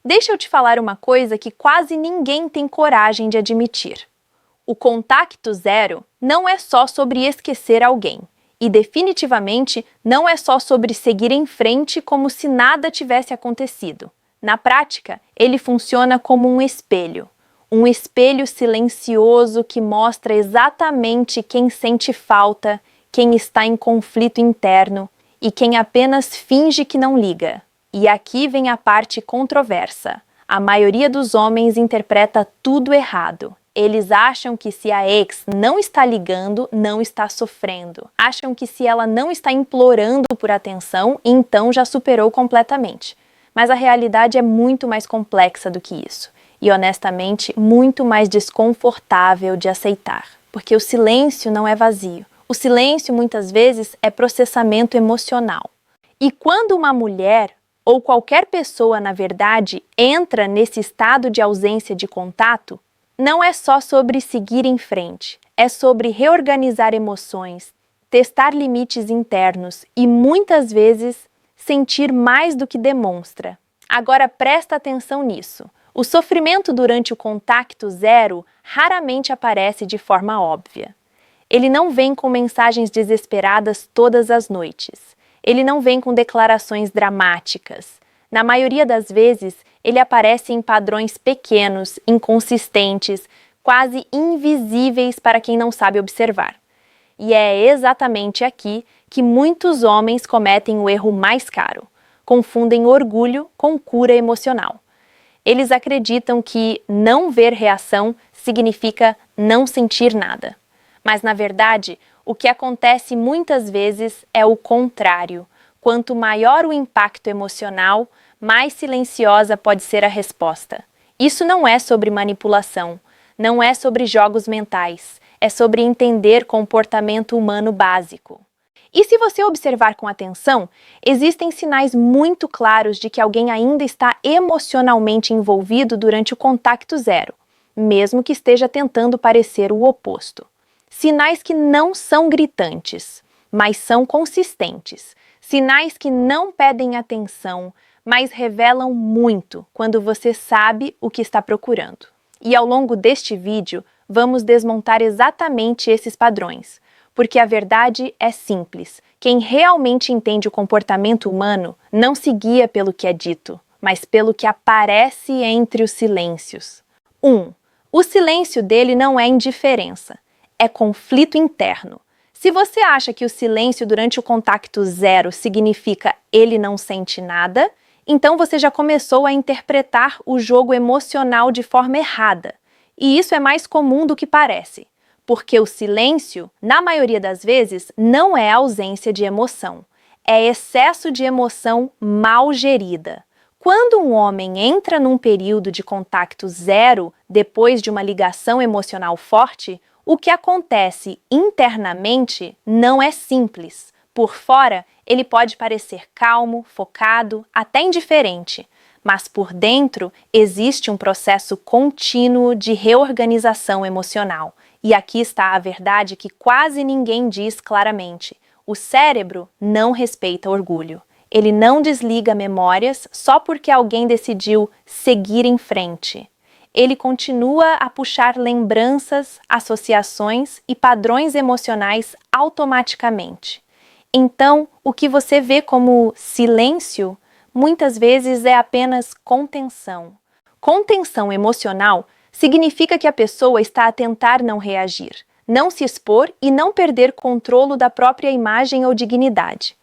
Deixa eu te falar uma coisa que quase ninguém tem coragem de admitir. O contacto zero não é só sobre esquecer alguém. E definitivamente não é só sobre seguir em frente como se nada tivesse acontecido. Na prática, ele funciona como um espelho silencioso que mostra exatamente quem sente falta, quem está em conflito interno e quem apenas finge que não liga. E aqui vem a parte controversa. A maioria dos homens interpreta tudo errado. Eles acham que se a ex não está ligando, não está sofrendo. Acham que se ela não está implorando por atenção, então já superou completamente. Mas a realidade é muito mais complexa do que isso. E, honestamente, muito mais desconfortável de aceitar. Porque o silêncio não é vazio. O silêncio, muitas vezes, é processamento emocional. E quando uma mulher, ou qualquer pessoa, na verdade, entra nesse estado de ausência de contato, não é só sobre seguir em frente, é sobre reorganizar emoções, testar limites internos e, muitas vezes, sentir mais do que demonstra. Agora presta atenção nisso. O sofrimento durante o contacto zero raramente aparece de forma óbvia. Ele não vem com mensagens desesperadas todas as noites. Ele não vem com declarações dramáticas. Na maioria das vezes, ele aparece em padrões pequenos, inconsistentes, quase invisíveis para quem não sabe observar. E é exatamente aqui que muitos homens cometem o erro mais caro. Confundem orgulho com cura emocional. Eles acreditam que não ver reação significa não sentir nada. Mas, na verdade, o que acontece muitas vezes é o contrário. Quanto maior o impacto emocional, mais silenciosa pode ser a resposta. Isso não é sobre manipulação, não é sobre jogos mentais, é sobre entender comportamento humano básico. E se você observar com atenção, existem sinais muito claros de que alguém ainda está emocionalmente envolvido durante o contacto zero, mesmo que esteja tentando parecer o oposto. Sinais que não são gritantes, mas são consistentes. Sinais que não pedem atenção, mas revelam muito quando você sabe o que está procurando. E ao longo deste vídeo, vamos desmontar exatamente esses padrões. Porque a verdade é simples. Quem realmente entende o comportamento humano não se guia pelo que é dito, mas pelo que aparece entre os silêncios. 1. O silêncio dele não é indiferença, é conflito interno. Se você acha que o silêncio durante o contacto zero significa ele não sente nada, então você já começou a interpretar o jogo emocional de forma errada. E isso é mais comum do que parece. Porque o silêncio, na maioria das vezes, não é ausência de emoção. É excesso de emoção mal gerida. Quando um homem entra num período de contacto zero, depois de uma ligação emocional forte, o que acontece internamente não é simples. Por fora, ele pode parecer calmo, focado, até indiferente. Mas por dentro, existe um processo contínuo de reorganização emocional. E aqui está a verdade que quase ninguém diz claramente. O cérebro não respeita orgulho. Ele não desliga memórias só porque alguém decidiu seguir em frente. Ele continua a puxar lembranças, associações e padrões emocionais automaticamente. Então, o que você vê como silêncio, muitas vezes é apenas contenção. Contenção emocional significa que a pessoa está a tentar não reagir, não se expor e não perder controle da própria imagem ou dignidade.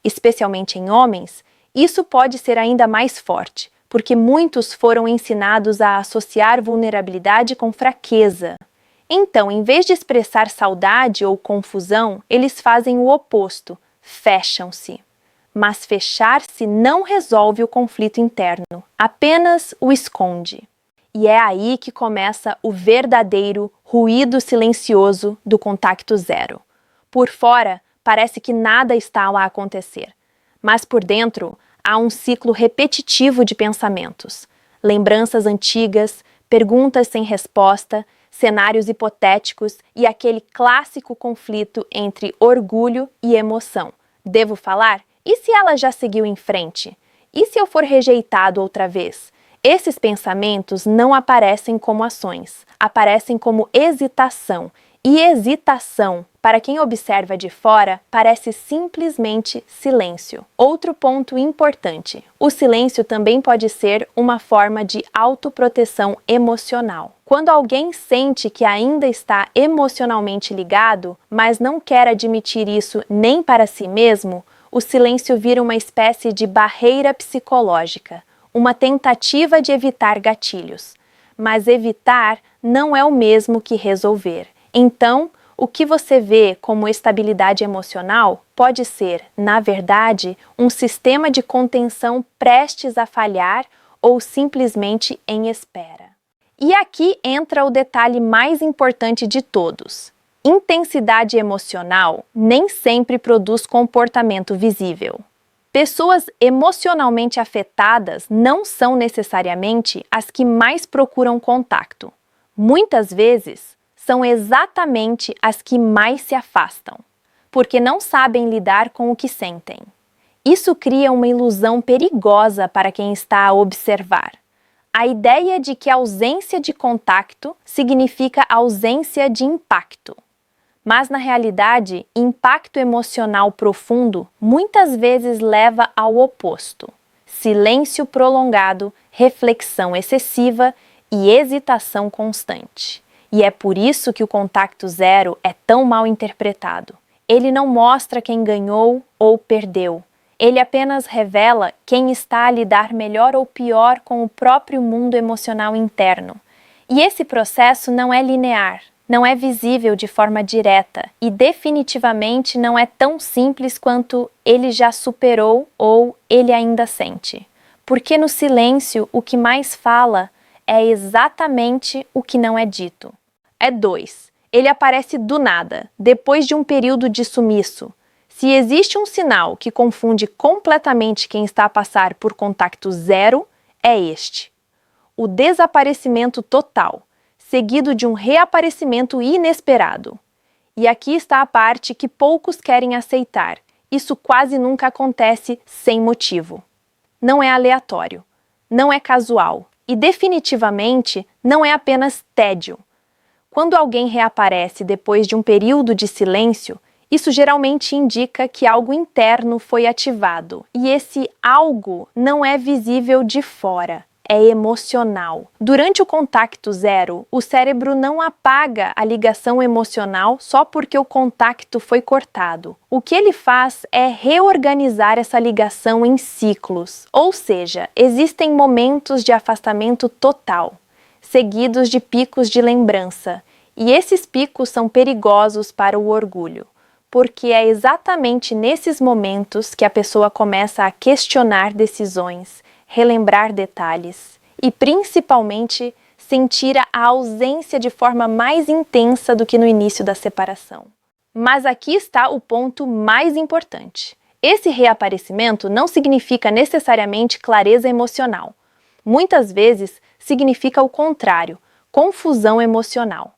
Especialmente em homens, isso pode ser ainda mais forte, porque muitos foram ensinados a associar vulnerabilidade com fraqueza. Então, em vez de expressar saudade ou confusão, eles fazem o oposto, fecham-se. Mas fechar-se não resolve o conflito interno, apenas o esconde. E é aí que começa o verdadeiro ruído silencioso do contacto zero. Por fora, parece que nada está a acontecer, mas por dentro há um ciclo repetitivo de pensamentos, lembranças antigas, perguntas sem resposta, cenários hipotéticos e aquele clássico conflito entre orgulho e emoção. Devo falar? E se ela já seguiu em frente? E se eu for rejeitado outra vez? Esses pensamentos não aparecem como ações, aparecem como hesitação. E hesitação, para quem observa de fora, parece simplesmente silêncio. Outro ponto importante: o silêncio também pode ser uma forma de autoproteção emocional. Quando alguém sente que ainda está emocionalmente ligado, mas não quer admitir isso nem para si mesmo, o silêncio vira uma espécie de barreira psicológica, uma tentativa de evitar gatilhos. Mas evitar não é o mesmo que resolver. Então, o que você vê como estabilidade emocional pode ser, na verdade, um sistema de contenção prestes a falhar ou simplesmente em espera. E aqui entra o detalhe mais importante de todos. Intensidade emocional nem sempre produz comportamento visível. Pessoas emocionalmente afetadas não são necessariamente as que mais procuram contato. Muitas vezes, são exatamente as que mais se afastam, porque não sabem lidar com o que sentem. Isso cria uma ilusão perigosa para quem está a observar. A ideia de que a ausência de contato significa ausência de impacto. Mas, na realidade, impacto emocional profundo muitas vezes leva ao oposto: silêncio prolongado, reflexão excessiva e hesitação constante. E é por isso que o contacto zero é tão mal interpretado. Ele não mostra quem ganhou ou perdeu. Ele apenas revela quem está a lidar melhor ou pior com o próprio mundo emocional interno. E esse processo não é linear, não é visível de forma direta e definitivamente não é tão simples quanto ele já superou ou ele ainda sente. Porque no silêncio o que mais fala é exatamente o que não é dito. 2. Ele aparece do nada, depois de um período de sumiço. Se existe um sinal que confunde completamente quem está a passar por contacto zero, é este: o desaparecimento total, seguido de um reaparecimento inesperado. E aqui está a parte que poucos querem aceitar. Isso quase nunca acontece sem motivo. Não é aleatório, não é casual e definitivamente não é apenas tédio. Quando alguém reaparece depois de um período de silêncio, isso geralmente indica que algo interno foi ativado, e esse algo não é visível de fora, é emocional. Durante o contacto zero, o cérebro não apaga a ligação emocional só porque o contacto foi cortado. O que ele faz é reorganizar essa ligação em ciclos, ou seja, existem momentos de afastamento total, seguidos de picos de lembrança, e esses picos são perigosos para o orgulho, porque é exatamente nesses momentos que a pessoa começa a questionar decisões, relembrar detalhes e, principalmente, sentir a ausência de forma mais intensa do que no início da separação. Mas aqui está o ponto mais importante. Esse reaparecimento não significa necessariamente clareza emocional. Muitas vezes significa o contrário, confusão emocional.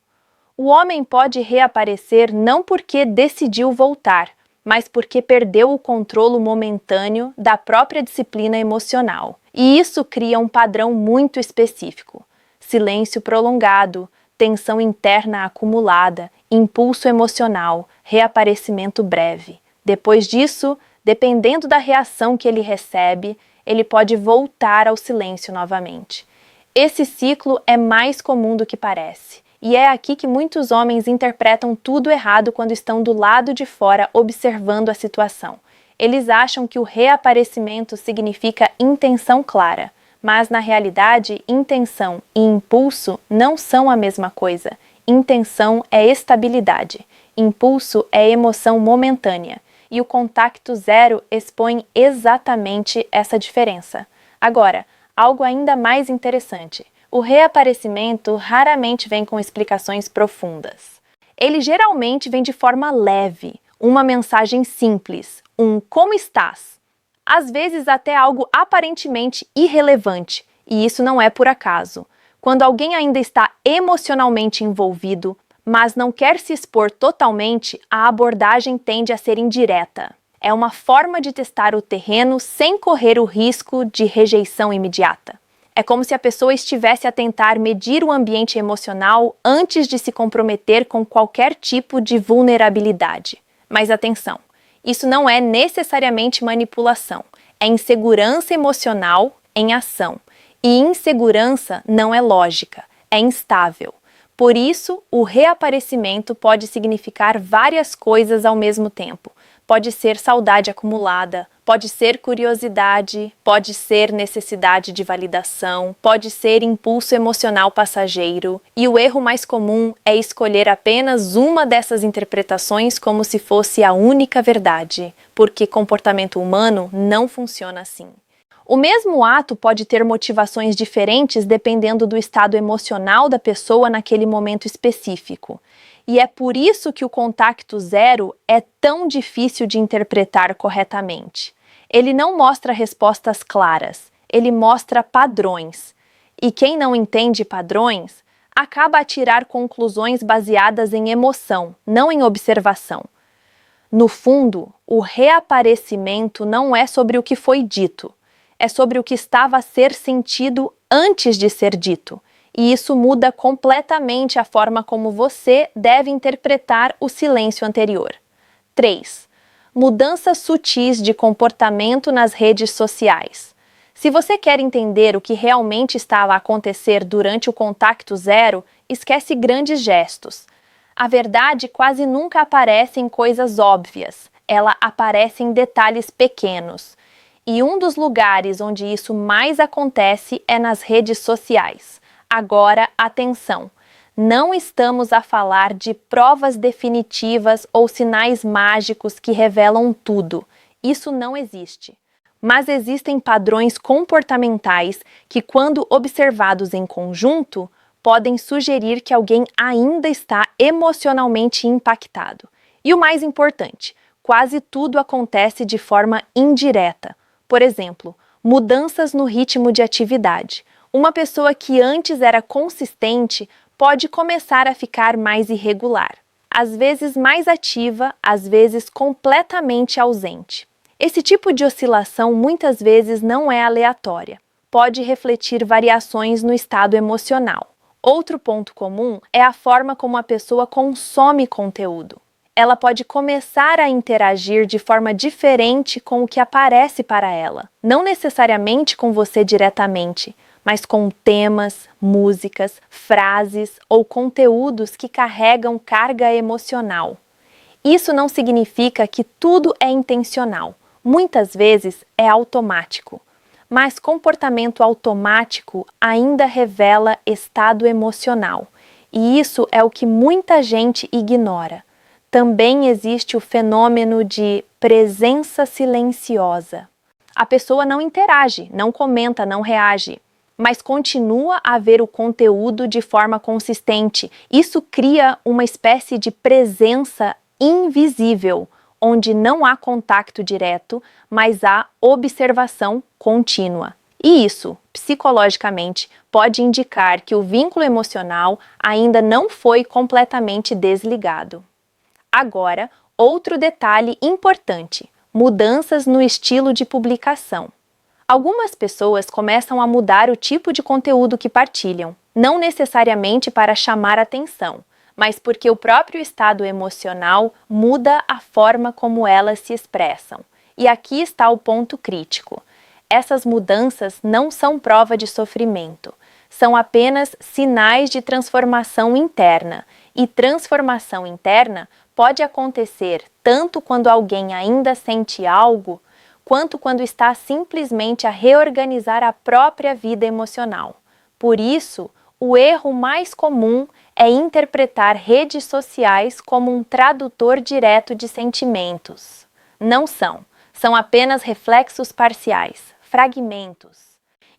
O homem pode reaparecer não porque decidiu voltar, mas porque perdeu o controle momentâneo da própria disciplina emocional. E isso cria um padrão muito específico: silêncio prolongado, tensão interna acumulada, impulso emocional, reaparecimento breve. Depois disso, dependendo da reação que ele recebe, ele pode voltar ao silêncio novamente. Esse ciclo é mais comum do que parece. E é aqui que muitos homens interpretam tudo errado quando estão do lado de fora observando a situação. Eles acham que o reaparecimento significa intenção clara, mas na realidade, intenção e impulso não são a mesma coisa. Intenção é estabilidade, impulso é emoção momentânea, e o contacto zero expõe exatamente essa diferença. Agora, algo ainda mais interessante: o reaparecimento raramente vem com explicações profundas. Ele geralmente vem de forma leve, uma mensagem simples, um "como estás?", às vezes até algo aparentemente irrelevante, e isso não é por acaso. Quando alguém ainda está emocionalmente envolvido, mas não quer se expor totalmente, a abordagem tende a ser indireta. É uma forma de testar o terreno sem correr o risco de rejeição imediata. É É como se a pessoa estivesse a tentar medir o ambiente emocional antes de se comprometer com qualquer tipo de vulnerabilidade. Mas atenção, isso não é necessariamente manipulação, é insegurança emocional em ação. E insegurança não é lógica, é instável. Por isso, o reaparecimento pode significar várias coisas ao mesmo tempo. Pode ser saudade acumulada, pode ser curiosidade, pode ser necessidade de validação, pode ser impulso emocional passageiro. E o erro mais comum é escolher apenas uma dessas interpretações como se fosse a única verdade, porque comportamento humano não funciona assim. O mesmo ato pode ter motivações diferentes dependendo do estado emocional da pessoa naquele momento específico. E é por isso que o contacto zero é tão difícil de interpretar corretamente. Ele não mostra respostas claras, ele mostra padrões. E quem não entende padrões acaba a tirar conclusões baseadas em emoção, não em observação. No fundo, o reaparecimento não é sobre o que foi dito, é sobre o que estava a ser sentido antes de ser dito. E isso muda completamente a forma como você deve interpretar o silêncio anterior. 3. Mudanças sutis de comportamento nas redes sociais. Se você quer entender o que realmente estava a acontecer durante o contacto zero, esquece grandes gestos. A verdade quase nunca aparece em coisas óbvias, ela aparece em detalhes pequenos. E um dos lugares onde isso mais acontece é nas redes sociais. Agora, atenção! Não estamos a falar de provas definitivas ou sinais mágicos que revelam tudo. Isso não existe. Mas existem padrões comportamentais que, quando observados em conjunto, podem sugerir que alguém ainda está emocionalmente impactado. E o mais importante, quase tudo acontece de forma indireta. Por exemplo, mudanças no ritmo de atividade. Uma pessoa que antes era consistente pode começar a ficar mais irregular, às vezes mais ativa, às vezes completamente ausente. Esse tipo de oscilação muitas vezes não é aleatória, pode refletir variações no estado emocional. Outro ponto comum é a forma como a pessoa consome conteúdo. Ela pode começar a interagir de forma diferente com o que aparece para ela, não necessariamente com você diretamente, mas com temas, músicas, frases ou conteúdos que carregam carga emocional. Isso não significa que tudo é intencional. Muitas vezes é automático. Mas comportamento automático ainda revela estado emocional. E isso é o que muita gente ignora. Também existe o fenômeno de presença silenciosa. A pessoa não interage, não comenta, não reage, mas continua a ver o conteúdo de forma consistente. Isso cria uma espécie de presença invisível, onde não há contato direto, mas há observação contínua. E isso, psicologicamente, pode indicar que o vínculo emocional ainda não foi completamente desligado. Agora, outro detalhe importante: mudanças no estilo de publicação. Algumas pessoas começam a mudar o tipo de conteúdo que partilham, não necessariamente para chamar atenção, mas porque o próprio estado emocional muda a forma como elas se expressam. E aqui está o ponto crítico. Essas mudanças não são prova de sofrimento, são apenas sinais de transformação interna. E transformação interna pode acontecer tanto quando alguém ainda sente algo, quanto quando está simplesmente a reorganizar a própria vida emocional. Por isso, o erro mais comum é interpretar redes sociais como um tradutor direto de sentimentos. Não são. São apenas reflexos parciais, fragmentos.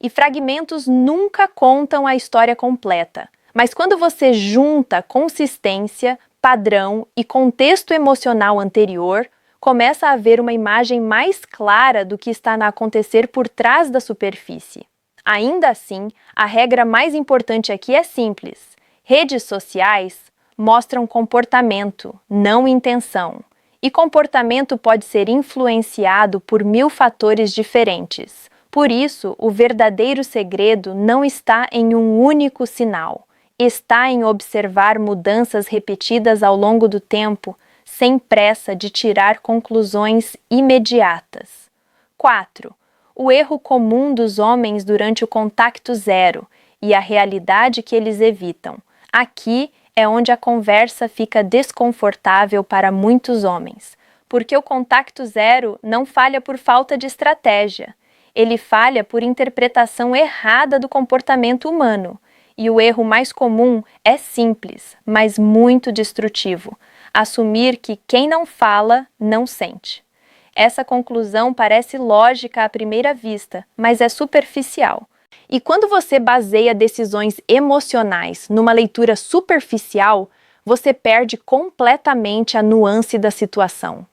E fragmentos nunca contam a história completa. Mas quando você junta consistência, padrão e contexto emocional anterior, começa a haver uma imagem mais clara do que está a acontecer por trás da superfície. Ainda assim, a regra mais importante aqui é simples. Redes sociais mostram comportamento, não intenção. E comportamento pode ser influenciado por 1000 fatores diferentes. Por isso, o verdadeiro segredo não está em um único sinal, está em observar mudanças repetidas ao longo do tempo, sem pressa de tirar conclusões imediatas. 4. O erro comum dos homens durante o contacto zero e a realidade que eles evitam. Aqui é onde a conversa fica desconfortável para muitos homens, porque o contacto zero não falha por falta de estratégia. Ele falha por interpretação errada do comportamento humano. E o erro mais comum é simples, mas muito destrutivo: assumir que quem não fala, não sente. Essa conclusão parece lógica à primeira vista, mas é superficial. E quando você baseia decisões emocionais numa leitura superficial, você perde completamente a nuance da situação.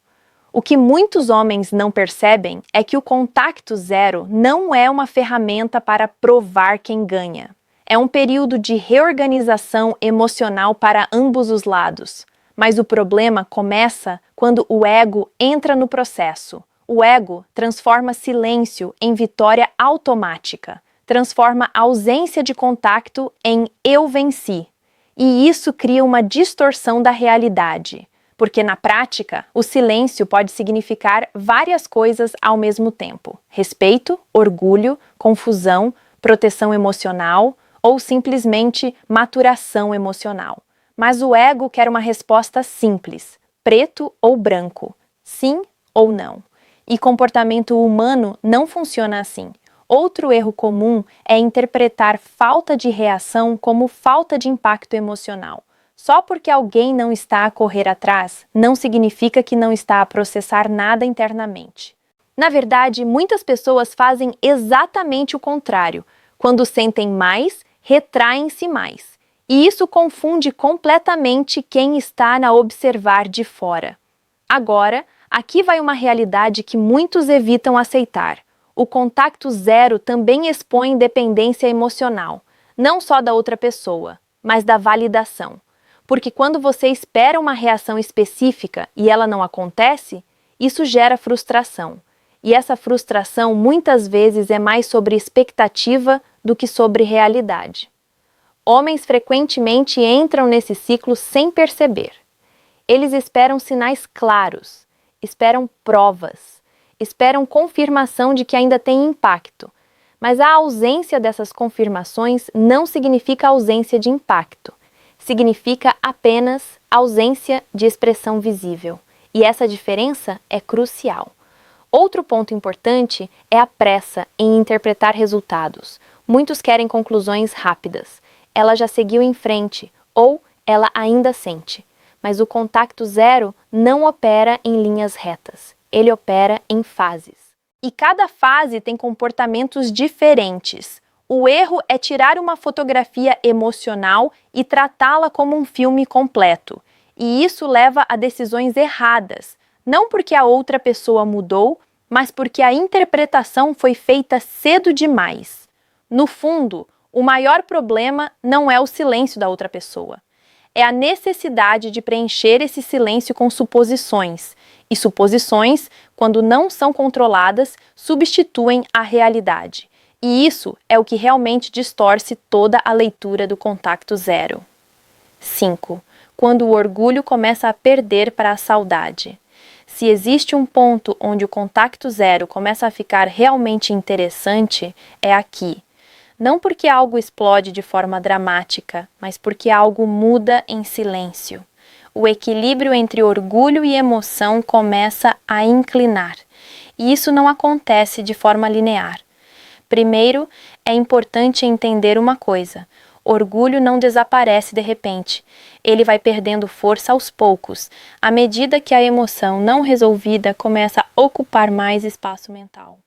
O que muitos homens não percebem é que o contacto zero não é uma ferramenta para provar quem ganha. É um período de reorganização emocional para ambos os lados. Mas o problema começa quando o ego entra no processo. O ego transforma silêncio em vitória automática, transforma a ausência de contato em eu venci. E isso cria uma distorção da realidade. Porque, na prática, o silêncio pode significar várias coisas ao mesmo tempo: respeito, orgulho, confusão, proteção emocional ou simplesmente maturação emocional. Mas o ego quer uma resposta simples: preto ou branco, sim ou não. E comportamento humano não funciona assim. Outro erro comum é interpretar falta de reação como falta de impacto emocional. Só porque alguém não está a correr atrás, não significa que não está a processar nada internamente. Na verdade, muitas pessoas fazem exatamente o contrário. Quando sentem mais, retraem-se mais. E isso confunde completamente quem está a observar de fora. Agora, aqui vai uma realidade que muitos evitam aceitar. O contacto zero também expõe dependência emocional, não só da outra pessoa, mas da validação. Porque quando você espera uma reação específica e ela não acontece, isso gera frustração. E essa frustração muitas vezes é mais sobre expectativa do que sobre realidade. Homens frequentemente entram nesse ciclo sem perceber. Eles esperam sinais claros, esperam provas, esperam confirmação de que ainda tem impacto. Mas a ausência dessas confirmações não significa ausência de impacto. Significa apenas ausência de expressão visível. E essa diferença é crucial. Outro ponto importante é a pressa em interpretar resultados. Muitos querem conclusões rápidas. Ela já seguiu em frente, ou ela ainda sente. Mas o contacto zero não opera em linhas retas. Ele opera em fases. E cada fase tem comportamentos diferentes. O erro é tirar uma fotografia emocional e tratá-la como um filme completo. E isso leva a decisões erradas, não porque a outra pessoa mudou, mas porque a interpretação foi feita cedo demais. No fundo, o maior problema não é o silêncio da outra pessoa. É a necessidade de preencher esse silêncio com suposições. E suposições, quando não são controladas, substituem a realidade. E isso é o que realmente distorce toda a leitura do contacto zero. 5. Quando o orgulho começa a perder para a saudade. Se existe um ponto onde o contacto zero começa a ficar realmente interessante, é aqui. Não porque algo explode de forma dramática, mas porque algo muda em silêncio. O equilíbrio entre orgulho e emoção começa a inclinar. E isso não acontece de forma linear. Primeiro, é importante entender uma coisa: orgulho não desaparece de repente. Ele vai perdendo força aos poucos, à medida que a emoção não resolvida começa a ocupar mais espaço mental.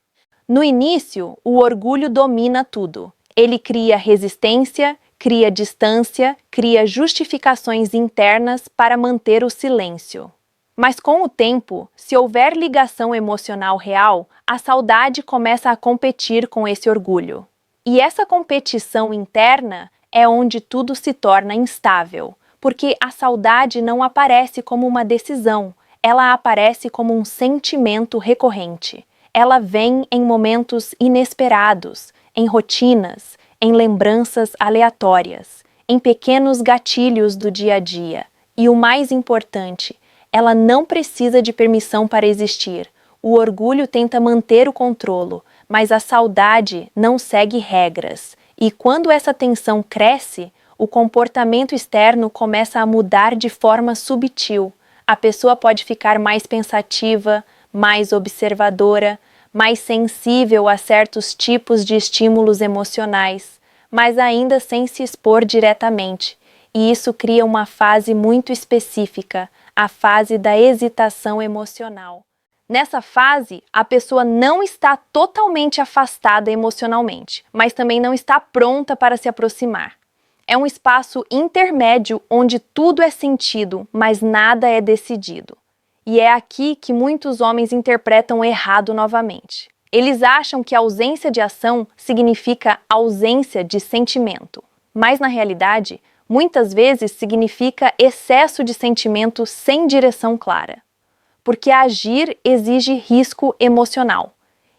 No início, o orgulho domina tudo. Ele cria resistência, cria distância, cria justificações internas para manter o silêncio. Mas com o tempo, se houver ligação emocional real, a saudade começa a competir com esse orgulho. E essa competição interna é onde tudo se torna instável, porque a saudade não aparece como uma decisão, ela aparece como um sentimento recorrente. Ela vem em momentos inesperados, em rotinas, em lembranças aleatórias, em pequenos gatilhos do dia a dia. E o mais importante, ela não precisa de permissão para existir. O orgulho tenta manter o controle, mas a saudade não segue regras. E quando essa tensão cresce, o comportamento externo começa a mudar de forma sutil. A pessoa pode ficar mais pensativa, mais observadora, mais sensível a certos tipos de estímulos emocionais, mas ainda sem se expor diretamente. E isso cria uma fase muito específica, a fase da hesitação emocional. Nessa fase, a pessoa não está totalmente afastada emocionalmente, mas também não está pronta para se aproximar. É um espaço intermédio onde tudo é sentido, mas nada é decidido. E é aqui que muitos homens interpretam errado novamente. Eles acham que a ausência de ação significa ausência de sentimento. Mas, na realidade, muitas vezes significa excesso de sentimento sem direção clara. Porque agir exige risco emocional.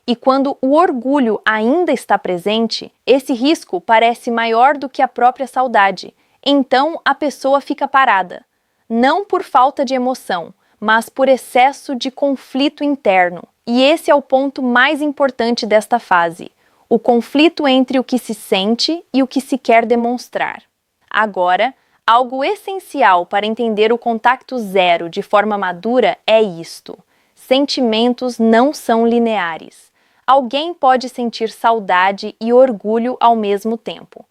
E quando o orgulho ainda está presente, esse risco parece maior do que a própria saudade. Então, a pessoa fica parada. Não por falta de emoção, mas por excesso de conflito interno. E esse é o ponto mais importante desta fase, o conflito entre o que se sente e o que se quer demonstrar. Agora, algo essencial para entender o contacto zero de forma madura é isto: sentimentos não são lineares. Alguém pode sentir saudade e orgulho ao mesmo tempo.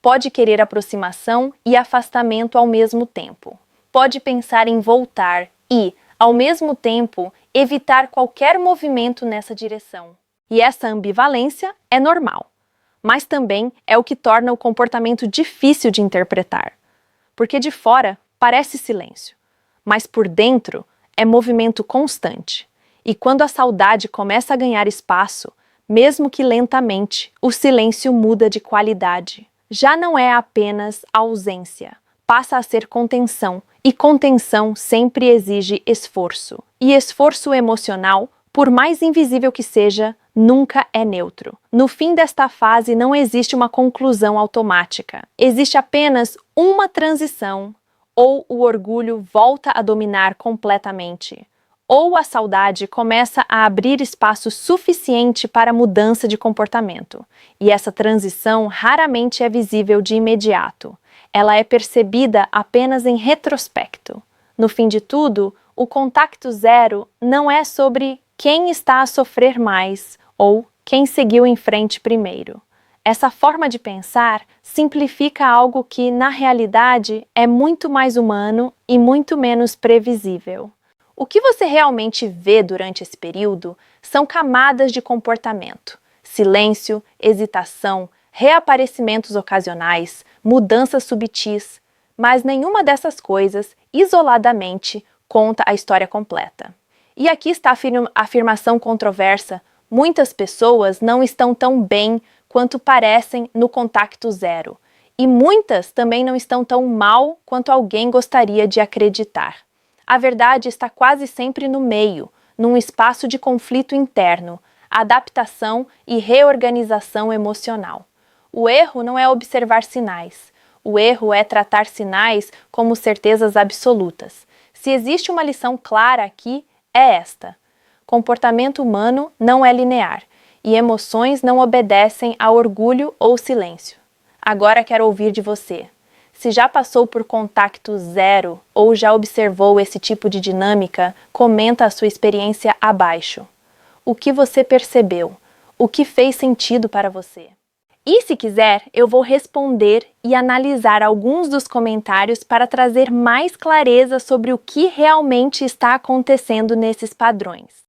Pode querer aproximação e afastamento ao mesmo tempo. Pode pensar em voltar e, ao mesmo tempo, evitar qualquer movimento nessa direção. E essa ambivalência é normal, mas também é o que torna o comportamento difícil de interpretar. Porque de fora parece silêncio, mas por dentro é movimento constante. E quando a saudade começa a ganhar espaço, mesmo que lentamente, o silêncio muda de qualidade. Já não é apenas ausência, passa a ser contenção, e contenção sempre exige esforço. E esforço emocional, por mais invisível que seja, nunca é neutro. No fim desta fase não existe uma conclusão automática. Existe apenas uma transição, ou o orgulho volta a dominar completamente, ou a saudade começa a abrir espaço suficiente para mudança de comportamento. E essa transição raramente é visível de imediato. Ela é percebida apenas em retrospecto. No fim de tudo, o contacto zero não é sobre quem está a sofrer mais ou quem seguiu em frente primeiro. Essa forma de pensar simplifica algo que, na realidade, é muito mais humano e muito menos previsível. O que você realmente vê durante esse período são camadas de comportamento: silêncio, hesitação, reaparecimentos ocasionais, mudanças subtis, mas nenhuma dessas coisas, isoladamente, conta a história completa. E aqui está a afirmação controversa: muitas pessoas não estão tão bem quanto parecem no contacto zero, e muitas também não estão tão mal quanto alguém gostaria de acreditar. A verdade está quase sempre no meio, num espaço de conflito interno, adaptação e reorganização emocional. O erro não é observar sinais. O erro é tratar sinais como certezas absolutas. Se existe uma lição clara aqui, é esta: comportamento humano não é linear e emoções não obedecem a orgulho ou silêncio. Agora quero ouvir de você. Se já passou por contacto zero ou já observou esse tipo de dinâmica, comenta a sua experiência abaixo. O que você percebeu? O que fez sentido para você? E se quiser, eu vou responder e analisar alguns dos comentários para trazer mais clareza sobre o que realmente está acontecendo nesses padrões.